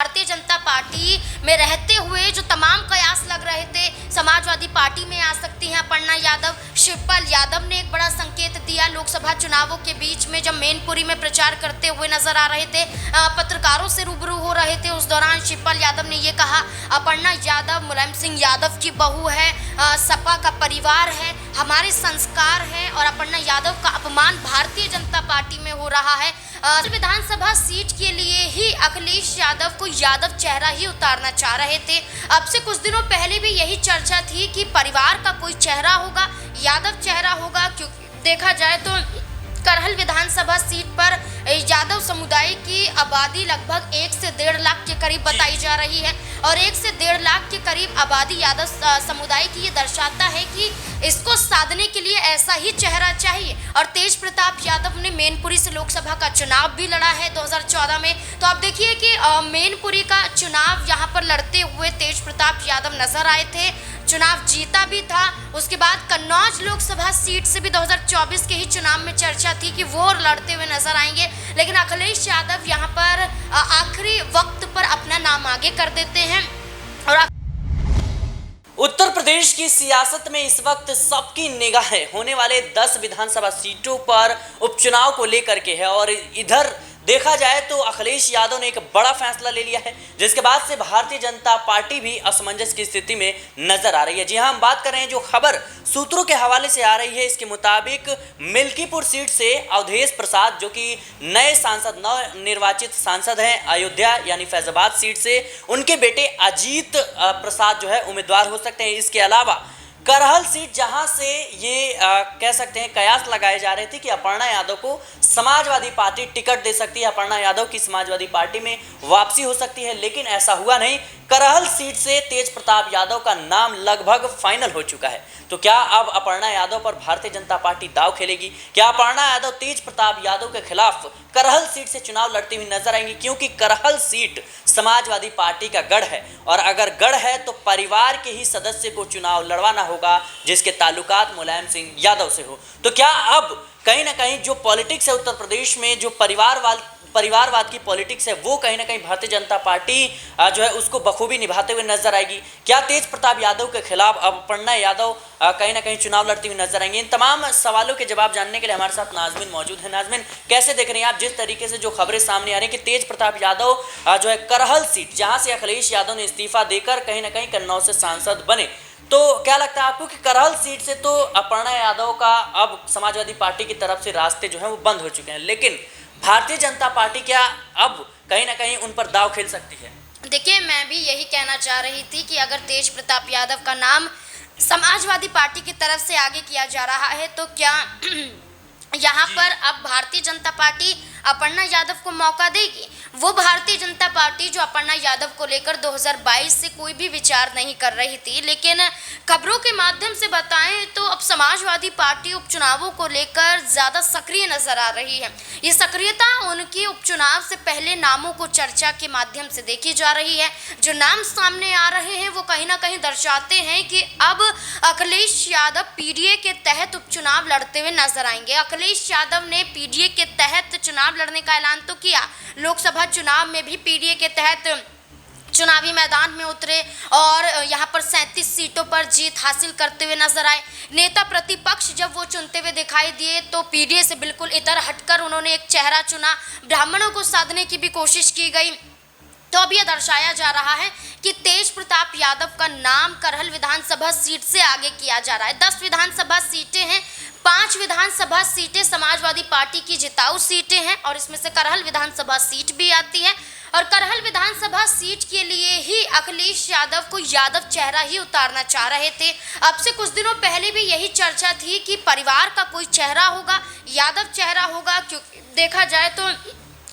Bharatiya Janata party में रहते हुए जो तमाम कयास लग रहे थे समाजवादी पार्टी में आ सकती हैं अपर्णा यादव। शिवपाल यादव ने एक बड़ा संकेत दिया लोकसभा चुनावों के बीच में, जब मैनपुरी में प्रचार करते हुए नजर आ रहे थे, पत्रकारों से रूबरू हो रहे थे। उस दौरान शिवपाल यादव ने ये कहा, अपर्णा यादव मुलायम सिंह यादव की बहू है, सपा का परिवार है, हमारे संस्कार है और अपर्णा यादव का अपमान भारतीय जनता पार्टी में हो रहा है। विधानसभा सीट के लिए ही अखिलेश यादव को यादव चेहरा ही उतारना चाह रहे थे। अब से कुछ दिनों पहले भी यही चर्चा थी कि परिवार का कोई चेहरा होगा, यादव चेहरा होगा, क्योंकि देखा जाए तो करहल विधानसभा सीट पर यादव समुदाय की आबादी लगभग 1 से 1.5 लाख के करीब बताई जा रही है और 1 से 1.5 लाख के करीब आबादी यादव समुदाय की ये दर्शाता है कि इसको साधने के लिए ऐसा ही चेहरा चाहिए। और तेज प्रताप यादव ने मैनपुरी से लोकसभा का चुनाव भी लड़ा है 2014 में। तो आप देखिए कि मैनपुरी का चुनाव यहाँ पर लड़ते हुए तेज प्रताप यादव नजर आए थे, चुनाव जीता भी था। उसके बाद कन्नौज लोकसभा सीट से भी 2024 के ही चुनाव में चर्चा थी कि वो लड़ते हुए नजर आएंगे, लेकिन अखिलेश यादव यहाँ पर आखिरी वक्त पर अपना नाम आगे कर देते हैं। और उत्तर प्रदेश की सियासत में इस वक्त सबकी निगाहें होने वाले 10 विधानसभा सीटों पर उपचुनाव को लेकर के है और इधर देखा जाए तो अखिलेश यादव ने एक बड़ा फैसला ले लिया है, जिसके बाद से भारतीय जनता पार्टी भी असमंजस की स्थिति में नजर आ रही है। जी हां, हम बात कर रहे हैं जो खबर सूत्रों के हवाले से आ रही है, इसके मुताबिक मिल्कीपुर सीट से अवधेश प्रसाद, जो कि नए सांसद, नवनिर्वाचित सांसद हैं, अयोध्या यानी फैजाबाद सीट से उनके बेटे अजीत प्रसाद जो है उम्मीदवार हो सकते हैं। इसके अलावा करहल सीट, जहां से ये कह सकते हैं कयास लगाए जा रहे थे कि अपर्णा यादव को समाजवादी पार्टी टिकट दे सकती है, अपर्णा यादव की समाजवादी पार्टी में वापसी हो सकती है, लेकिन ऐसा हुआ नहीं। करहल सीट से तेज प्रताप यादव का नाम लगभग फाइनल हो चुका है। तो क्या अब अपर्णा यादव पर भारतीय जनता पार्टी दांव खेलेगी? क्या अपर्णा यादव तेज प्रताप यादव के खिलाफ करहल सीट से चुनाव लड़ती हुई नजर आएंगी? क्योंकि करहल सीट समाजवादी पार्टी का गढ़ है और अगर गढ़ है तो परिवार के ही सदस्य को चुनाव लड़वाना होगा जिसके ताल्लुकात मुलायम सिंह यादव से हो। तो क्या अब कहीं ना कहीं जो पॉलिटिक्स है उत्तर प्रदेश में, जो परिवारवाद की पॉलिटिक्स है, वो कहीं ना कहीं भारतीय जनता पार्टी जो है उसको बखूबी निभाते हुए नजर आएगी? क्या तेज प्रताप यादव के खिलाफ अब अपर्णा यादव कहीं ना कहीं चुनाव लड़ती हुई नजर आएंगी? इन तमाम सवालों के जवाब जानने के लिए हमारे साथ नाजमीन मौजूद है। नाजमीन, कैसे देख रही हैं आप जिस तरीके से जो खबरें सामने आ रही हैं कि तेज प्रताप यादव जो है करहल सीट, जहां से अखिलेश यादव ने इस्तीफा देकर कहीं ना कहीं कन्नौज से सांसद बने, तो क्या लगता है आपको कि करहल सीट से तो अपर्णा यादव का अब समाजवादी पार्टी की तरफ से रास्ते जो हैं वो बंद हो चुके हैं, लेकिन भारतीय जनता पार्टी क्या अब कहीं ना कहीं उन पर दांव खेल सकती है? देखिए, मैं भी यही कहना चाह रही थी कि अगर तेज प्रताप यादव का नाम समाजवादी पार्टी की तरफ से आगे किया जा रहा है तो क्या यहाँ पर अब भारतीय जनता पार्टी अपर्णा यादव को मौका देगी? वो भारतीय जनता पार्टी जो अपर्णा यादव को लेकर 2022 से कोई भी विचार नहीं कर रही थी, लेकिन खबरों के माध्यम से बताएं तो अब समाजवादी पार्टी उपचुनावों को लेकर ज़्यादा सक्रिय नजर आ रही है। ये सक्रियता उनकी उपचुनाव से पहले नामों को चर्चा के माध्यम से देखी जा रही है। जो नाम सामने आ रहे हैं वो कहीं ना कहीं दर्शाते हैं कि अब अखिलेश यादव पीडीए के तहत उपचुनाव लड़ते हुए नजर आएंगे। अखिलेश यादव ने पीडीए के तहत चुनाव लड़ने का ऐलान तो किया, लोकसभा चुनाव में भी पीडीए के तहत चुनावी मैदान में उतरे और यहाँ पर 37 सीटों पर जीत हासिल करते हुए नजर आए। नेता प्रतिपक्ष जब वो चुनते हुए दिखाई दिए तो पीडीए से बिल्कुल इतर हटकर उन्होंने एक चेहरा चुना, ब्राह्मणों को साधने की भी कोशिश की गई। तो अब यह दर्शाया जा रहा है कि तेज प्रताप यादव का नाम करहल विधानसभा सीट से आगे किया जा रहा है। 10 विधानसभा सीटें हैं, 5 विधानसभा सीटें समाजवादी पार्टी की जिताऊ सीटें हैं और इसमें से करहल विधानसभा सीट भी आती है। और करहल विधानसभा सीट के लिए ही अखिलेश यादव को यादव चेहरा ही उतारना चाह रहे थे। अब से कुछ दिनों पहले भी यही चर्चा थी कि परिवार का कोई चेहरा होगा, यादव चेहरा होगा, क्योंकि देखा जाए तो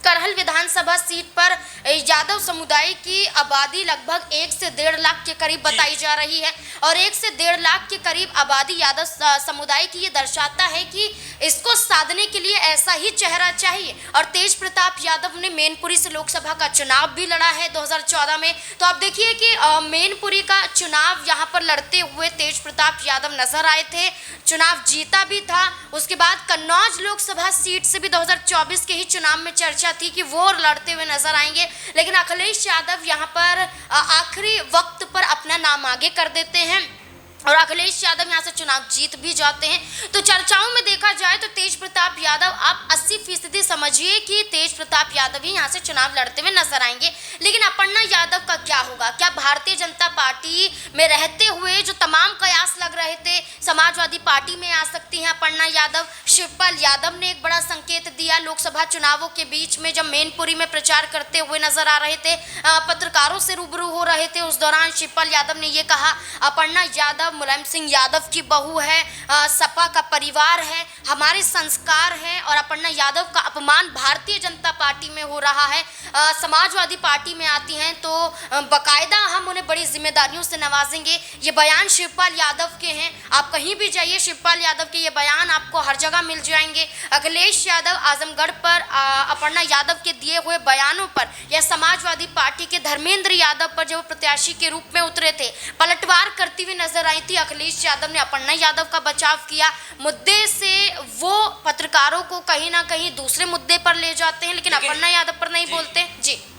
करहल विधानसभा सीट पर यादव समुदाय की आबादी लगभग 1 से 1.5 लाख के करीब बताई जा रही है और 1 से 1.5 लाख के करीब आबादी यादव समुदाय की ये दर्शाता है कि इसको साधने के लिए ऐसा ही चेहरा चाहिए। और तेज प्रताप यादव ने मैनपुरी से लोकसभा का चुनाव भी लड़ा है 2014 में। तो आप देखिए कि मैनपुरी का चुनाव यहाँ पर लड़ते हुए तेज प्रताप यादव नजर आए थे, चुनाव जीता भी था। उसके बाद कन्नौज लोकसभा सीट से भी 2024 के ही चुनाव में चर्चा थी कि वो लड़ते हुए नजर आएंगे, लेकिन अखिलेश यादव यहाँ पर आखिरी वक्त पर अपना नाम आगे कर देते हैं और अखिलेश यादव यहाँ से चुनाव जीत भी जाते हैं। तो चर्चाओं में देखा जाए तो तेज प्रताप यादव आप 80% समझिए कि तेज प्रताप यादव ही यहाँ से चुनाव लड़ते हुए नजर आएंगे। लेकिन अपर्णा यादव का क्या होगा? क्या भारतीय जनता पार्टी में रहते हुए जो तमाम कयास लग रहे थे समाजवादी पार्टी में आ सकती हैं अपर्णा यादव? शिवपाल यादव ने एक बड़ा संकेत दिया लोकसभा चुनावों के बीच में, जब मैनपुरी में प्रचार करते हुए नजर आ रहे थे, पत्रकारों से रूबरू हो रहे थे, उस दौरान शिवपाल यादव ने ये कहा अपर्णा यादव मुलायम सिंह यादव की बहू है, सपा का परिवार है, हमारे संस्कार हैं और अपर्णा यादव का अपमान भारतीय जनता पार्टी में हो रहा है। समाजवादी पार्टी में आती हैं तो बकायदा हम उन्हें बड़ी जिम्मेदारियों से नवाजेंगे। ये बयान शिवपाल यादव के हैं, आप कहीं भी जाइए शिवपाल यादव के ये बयान आपको हर जगह मिल जाएंगे। अखिलेश यादव आजमगढ़ पर अपर्णा यादव के दिए हुए बयानों पर या समाजवादी पार्टी के धर्मेंद्र यादव पर जब प्रत्याशी के रूप में उतरे थे, पलटवार करती हुई नजर आई थी। अखिलेश यादव ने अपर्णा यादव का बचाव किया, मुद्दे से वो पत्रकारों को कहीं ना कहीं दूसरे मुद्दे पर ले जाते हैं, लेकिन अपर्णा यादव पर नहीं बोलते।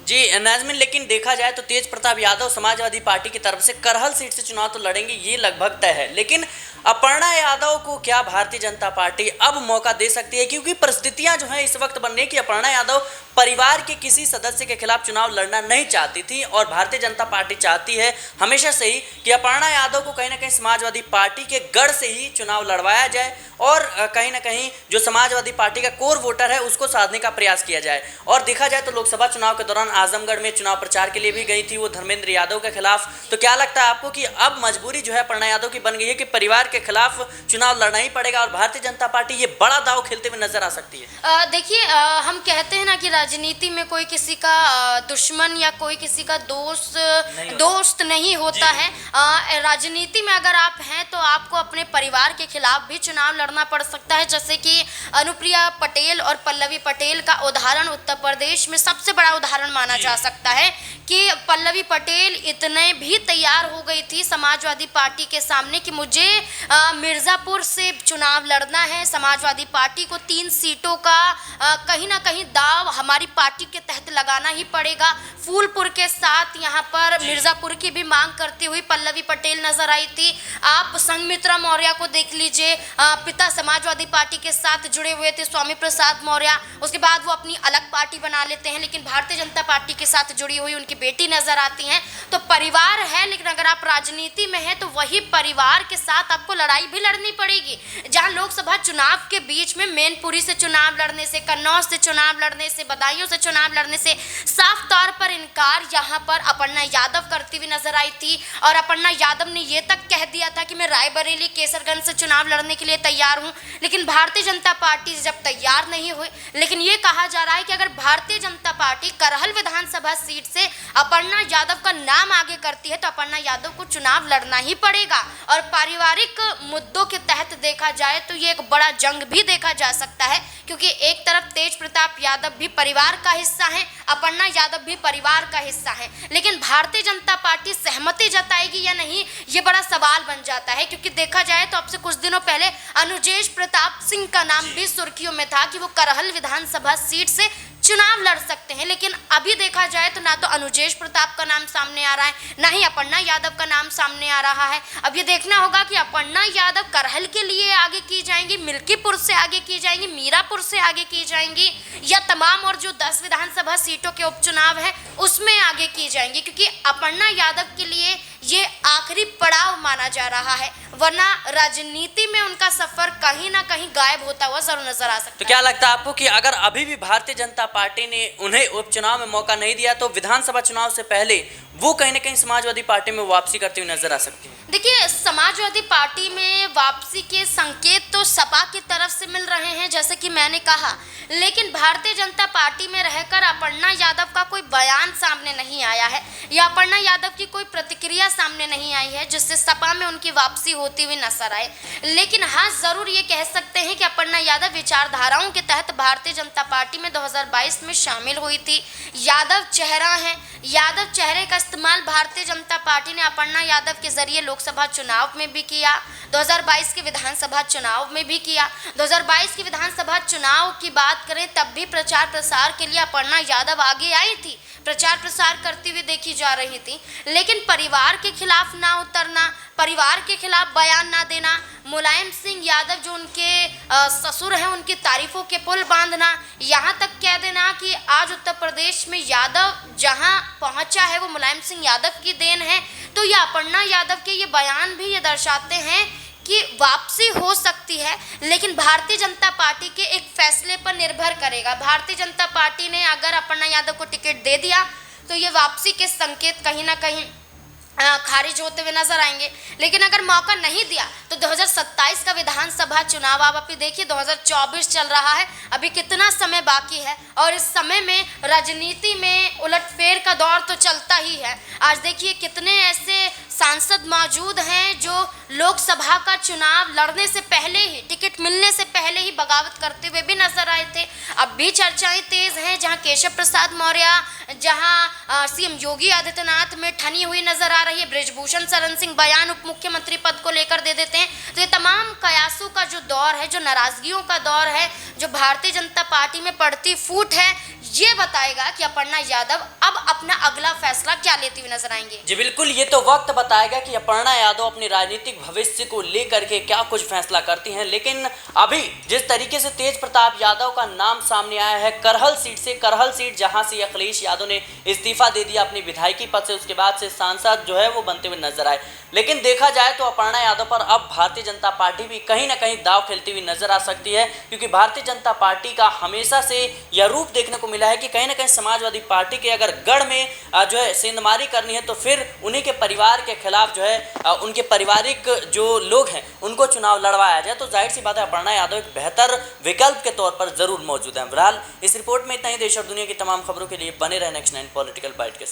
जी नाज़मीन, लेकिन देखा जाए तो तेज प्रताप यादव समाजवादी पार्टी की तरफ से करहल सीट से चुनाव तो लड़ेंगे, ये लगभग तय है। लेकिन अपर्णा यादव को क्या भारतीय जनता पार्टी अब मौका दे सकती है? क्योंकि परिस्थितियां जो हैं इस वक्त बन रही कि अपर्णा यादव परिवार के किसी सदस्य के खिलाफ चुनाव लड़ना नहीं चाहती थी और भारतीय जनता पार्टी चाहती है हमेशा से ही कि अपर्णा यादव को कहीं ना कहीं समाजवादी पार्टी के गढ़ से ही चुनाव लड़वाया जाए और कहीं ना कहीं जो समाजवादी पार्टी का कोर वोटर है उसको साधने का प्रयास किया जाए। और देखा जाए तो लोकसभा चुनाव के दौरान आजमगढ़ में चुनाव प्रचार के लिए भी गई थी वो धर्मेंद्र यादव के खिलाफ। तो क्या लगता है आपको कि अब मजबूरी जो है अपर्णा यादव की बन गई है कि परिवार के खिलाफ चुनाव लड़ना ही पड़ेगा और भारतीय जनता पार्टी ये बड़ा दाव खेलते हुए नजर आ सकती है? देखिए, हम कहते हैं ना कि राजनीति में कोई किसी का दुश्मन या कोई किसी का दोस्त नहीं होता है। राजनीति में अगर आप हैं तो आपको अपने परिवार के खिलाफ भी चुनाव लड़ना पड़ सकता है, जैसे कि अनुप्रिया पटेल और पल्लवी पटेल का उदाहरण उत्तर प्रदेश में सबसे बड़ा उदाहरण माना जा सकता है कि पल्लवी पटेल इतने भी तैयार हो गई थी समाजवादी पार्टी के सामने कि मुझे मिर्जापुर से चुनाव लड़ना है, समाजवादी पार्टी को 3 सीटों का कहीं ना कहीं दाव हमारी पार्टी के तहत लगाना ही पड़ेगा। फूलपुर के साथ यहाँ पर मिर्जापुर की भी मांग करती हुई पल्लवी पटेल नजर आई थी। आप संघमित्रा मौर्य को देख लीजिए, पिता समाजवादी पार्टी के साथ जुड़े हुए थे स्वामी प्रसाद मौर्य, उसके बाद वो अपनी अलग पार्टी बना लेते हैं, लेकिन भारतीय जनता पार्टी के साथ जुड़ी हुई उनकी बेटी नजर आती हैं। तो परिवार है, लेकिन अगर आप राजनीति में हैं तो वही परिवार के साथ आपको लड़ाई भी लड़नी पड़ेगी। जहां लोकसभा चुनाव के बीच में मैनपुरी से चुनाव लड़ने से, कन्नौज से चुनाव लड़ने से, बदायूं से चुनाव लड़ने से साफ तौर पर इनकार यहाँ पर अपर्णा यादव करती हुई नजर आई थी। और अपर्णा यादव ने ये तक कह दिया था कि मैं रायबरेली केसरगंज से चुनाव लड़ने के लिए तैयार हूँ, लेकिन भारतीय जनता पार्टी जब तैयार नहीं हुई। लेकिन ये कहा जा रहा है कि अगर भारतीय जनता पार्टी करहल विधानसभा सीट से अपर्णा यादव का नाम आगे करती है तो अपर्णा यादव को चुनाव लड़ना ही पड़ेगा। और पारिवारिक मुद्दों के तहत देखा जाए तो ये एक बड़ा जंग भी देखा जा सकता है, क्योंकि एक तरफ तेज प्रताप यादव भी परिवार का हिस्सा है, अपर्णा यादव भी परिवार का हिस्सा है, लेकिन भारतीय जनता पार्टी सहमति जताएगी या नहीं ये बड़ा सवाल बन जाता है। क्योंकि देखा जाए तो अब से कुछ दिनों पहले अनुजेश प्रताप सिंह का नाम भी सुर्खियों में था कि वो करहल विधानसभा सीट से चुनाव लड़ सकते हैं, लेकिन अभी देखा जाए तो ना तो अनुजेश प्रताप का नाम सामने आ रहा है, ना ही अपर्णा यादव का नाम सामने आ रहा है। अब ये देखना होगा कि अपर्णा यादव करहल के लिए आगे की जाएंगी, मिल्कीपुर से आगे की जाएंगी, मीरापुर से आगे की जाएंगी, या तमाम और जो 10 विधानसभा सीटों के उपचुनाव है उसमें आगे की जाएंगी। क्योंकि अपर्णा यादव के लिए ये आखिरी पड़ाव माना जा रहा है, वरना राजनीति में उनका सफर कहीं ना कहीं गायब होता हुआ जरूर नजर आ सकता है। तो क्या लगता है आपको कि अगर अभी भी भारतीय जनता पार्टी ने उन्हें उपचुनाव में मौका नहीं दिया तो विधानसभा चुनाव से पहले वो कहीं ना कहीं समाजवादी पार्टी में वापसी करती हुई नजर आ सकती है? देखिए, समाजवादी पार्टी में वापसी के संकेत तो सपा की तरफ से मिल रहे हैं, जैसे कि मैंने कहा, लेकिन भारतीय जनता पार्टी में रहकर अपर्णा यादव का कोई बयान सामने नहीं आया है या अपर्णा यादव की कोई प्रतिक्रिया सामने नहीं आई है जिससे सपा में उनकी वापसी होती हुई नजर आए। लेकिन हाँ, जरूर ये कह सकते हैं कि अपर्णा यादव विचारधाराओं के तहत भारतीय जनता पार्टी में 2022 में शामिल हुई थी। यादव चेहरा है, यादव चेहरे का इस्तेमाल भारतीय जनता पार्टी ने अपर्णा यादव के जरिए लोकसभा चुनाव में भी किया, 2022 के विधानसभा चुनाव में भी किया। 2022 के विधानसभा चुनाव की बात करें तब भी प्रचार प्रसार के लिए अपर्णा यादव आगे आई थी, प्रचार प्रसार करती हुई देखी जा रही थी। लेकिन परिवार के खिलाफ ना उतरना, परिवार के खिलाफ बयान ना देना, मुलायम सिंह यादव जो उनके ससुर हैं उनकी तारीफों के पुल बांधना, यहाँ तक कह देना कि आज उत्तर प्रदेश में यादव जहाँ पहुँचा है वो मुलायम सिंह यादव की देन है। तो ये अपर्णा यादव के ये बयान भी ये दर्शाते हैं कि वापसी हो सकती है, लेकिन भारतीय जनता पार्टी के एक फैसले पर निर्भर करेगा। भारतीय जनता पार्टी ने अगर अपर्णा यादव को टिकट दे दिया तो ये वापसी के संकेत कहीं ना कहीं खारिज होते हुए नजर आएंगे। लेकिन अगर मौका नहीं दिया तो 2027 का विधानसभा चुनाव आप अभी देखिए, 2024 चल रहा है, अभी कितना समय बाकी है और इस समय में राजनीति में उलटफेर का दौर तो चलता ही है। आज देखिए कितने ऐसे सांसद मौजूद हैं जो लोकसभा का चुनाव लड़ने से पहले ही, टिकट मिलने से पहले ही बगावत करते हुए भी नजर आए थे। अब भी चर्चाएं तेज हैं, जहां केशव प्रसाद मौर्य, जहां सीएम योगी आदित्यनाथ में ठनी हुई नजर आ रही है, बृजभूषण शरण सिंह बयान उप मुख्यमंत्री पद को लेकर दे देते हैं। तो ये तमाम कयासों का जो दौर है, जो नाराजगियों का दौर है, जो भारतीय जनता पार्टी में पड़ती फूट है, ये बताएगा कि अपर्णा यादव अब अपना अगला फैसला क्या लेती हुई नजर आएंगे। जी बिल्कुल, ये तो वक्त बताएगा कि अपर्णा यादव अपने राजनीतिक भविष्य को लेकर के क्या कुछ फैसला करती हैं। लेकिन अभी जिस तरीके से तेज प्रताप यादव का नाम सामने आया है करहल सीट से, करहल सीट जहां से अखिलेश यादव ने इस्तीफा दे दिया अपनी विधायकी पद से, उसके बाद से सांसद जो है वो बनते हुए नजर आए। लेकिन देखा जाए तो अपर्णा यादव पर अब भारतीय जनता पार्टी भी कहीं ना कहीं दाव खेलती हुई नजर आ सकती है, क्योंकि भारतीय जनता पार्टी का हमेशा से यह रूप देखने को मिला है कि कहीं ना कहीं समाजवादी पार्टी के अगर गढ़ में जो है सेंधमारी करनी है तो फिर उन्हीं के परिवार के खिलाफ जो है उनके पारिवारिक जो लोग हैं उनको चुनाव लड़वाया जाए, तो जाहिर सी बात है अपर्णा यादव एक बेहतर विकल्प के तौर पर जरूर मौजूद है। फिलहाल इस रिपोर्ट में इतना ही। देश और दुनिया की तमाम खबरों के लिए बने रहे नेक्स्ट 9 पॉलिटिकल बाइट के साथ।